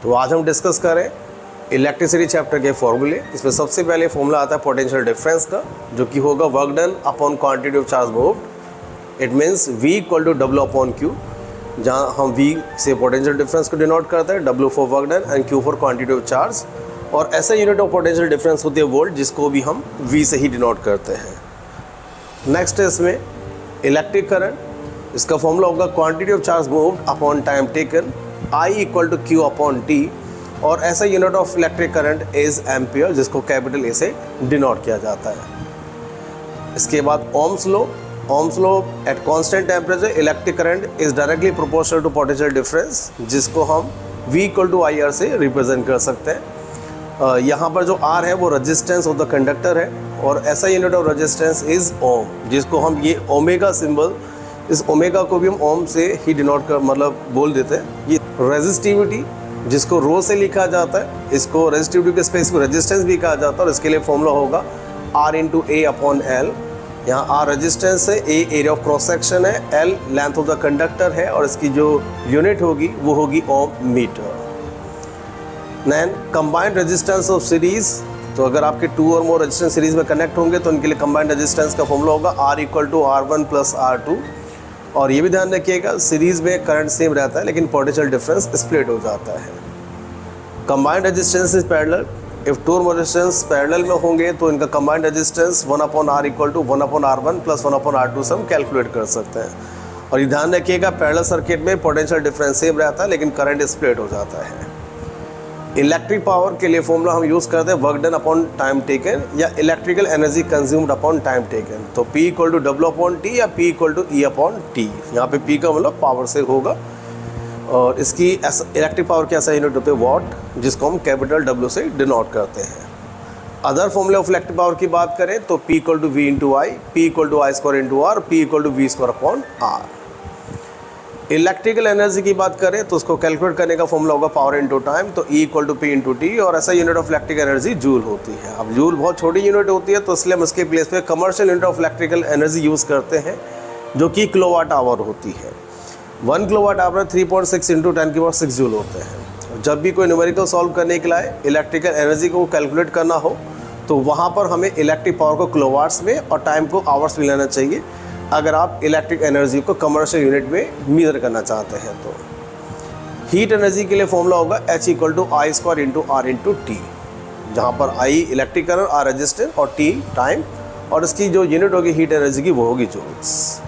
तो आज हम डिस्कस करें इलेक्ट्रिसिटी चैप्टर के फॉर्मूले। इसमें सबसे पहले फॉर्मूला आता है पोटेंशियल डिफरेंस का, जो कि होगा work done upon quantity of charge moved. It means V equal to W upon Q, जहाँ हम V से पोटेंशियल डिफरेंस को डिनोट करते हैं, W for work done and Q for quantity of charge. और ऐसा यूनिट ऑफ पोटेंशियल डिफरेंस होती है वोल्ट, जिसको भी हम V से ही डिनोट करते हैं। नेक्स्ट है इसमें इलेक्ट्रिक करंट। इसका फॉर्मूला होगा quantity of charge moved upon time taken, I equal to Q upon T। और ऐसा unit of electric current is ampere, जिसको कैपिटल A से डिनोट किया जाता है। इसके बाद Ohm's law. Ohm's law at constant temperature electric current is directly proportional to potential difference, जिसको हम V इक्वल टू IR से रिप्रेजेंट कर सकते हैं। यहाँ पर जो R है वो रेजिस्टेंस ऑफ द कंडक्टर है, और ऐसा यूनिट ऑफ रेजिस्टेंस इज ओम, जिसको हम ये ओमेगा सिंबल, इस ओमेगा को भी हम ओम से ही डिनोट कर बोल देते हैं। ये रेजिस्टिविटी, जिसको रो से लिखा जाता है, इसको रेजिस्टिविटी के स्पेस को रेजिस्टेंस भी कहा जाता है। और इसके लिए फॉर्मूला होगा R into A upon L। यहाँ R रेजिस्टेंस है, A area of cross section है, L length of the conductor है, और इसकी जो यूनिट होगी वो होगी ohm meter. Then combined resistance of series. तो अगर आपके 2 और मोर रेजिस्टेंस सीरीज में कनेक्ट होंगे तो उनके लिए कंबाइंड रेजिस्टेंस का फॉर्मूला होगा R equal to R1 plus R2। और ये भी ध्यान रखिएगा, सीरीज में करंट सेम रहता है लेकिन पोटेंशियल डिफरेंस स्प्लिट हो जाता है। Combined resistance is parallel. If 2 और मोर रेजिस्टेंस पैरेलल में होंगे तो इनका combined resistance 1 upon R equal to 1 upon R1 plus 1 upon R2 से हम कैलकुलेट कर सकते हैं। और ये ध्यान रखिएगा, पैरेलल सर्किट में पोटेंशियल डिफरेंस सेम रहता है लेकिन करंट स्प्लिट हो जाता है। इलेक्ट्रिक पावर के लिए फॉर्मूला हम यूज़ करते हैं work done upon time taken, या electrical energy consumed upon time taken. तो P equal to W upon T या P equal to E upon T। यहाँ पे P का मतलब पावर से होगा, और इसकी इलेक्ट्रिक पावर की ऐसा यूनिट होते हैं वॉट, जिसको हम कैपिटल W से डिनोट करते हैं। अदर फॉर्मूले ऑफ इलेक्ट्रिक पावर की बात करें तो P equal to V into I, P equal to I square into R, P equal to V square upon R। Electrical energy की बात करें तो उसको कैलकुलेट करने का फॉर्मूला होगा पावर इंटू टाइम, तो E equal to P into T। और ऐसा unit of electric energy joule होती है। अब जूल बहुत छोटी यूनिट होती है, तो इसलिए हम इसके प्लेस पे commercial unit of electrical energy use करते हैं, जो कि किलोवाट आवर होती है। 1 किलोवाट आवर 3.6 इंटू 10⁶ जूल होते हैं। जब भी कोई न्यूमेरिकल सॉल्व करने के लिए इलेक्ट्रिकल एनर्जी को कैलकुलेट करना हो तो वहाँ पर हमें इलेक्ट्रिक पावर को किलोवाट्स में और टाइम को आवर्स में लेना चाहिए, अगर आप इलेक्ट्रिक एनर्जी को कमर्शियल यूनिट में मेजर करना चाहते हैं। तो हीट एनर्जी के लिए फॉर्मूला होगा H equal to I square into R into T, जहाँ पर I electric current, R resistance और T टाइम, और इसकी जो यूनिट होगी हीट एनर्जी की वो होगी जूल्स।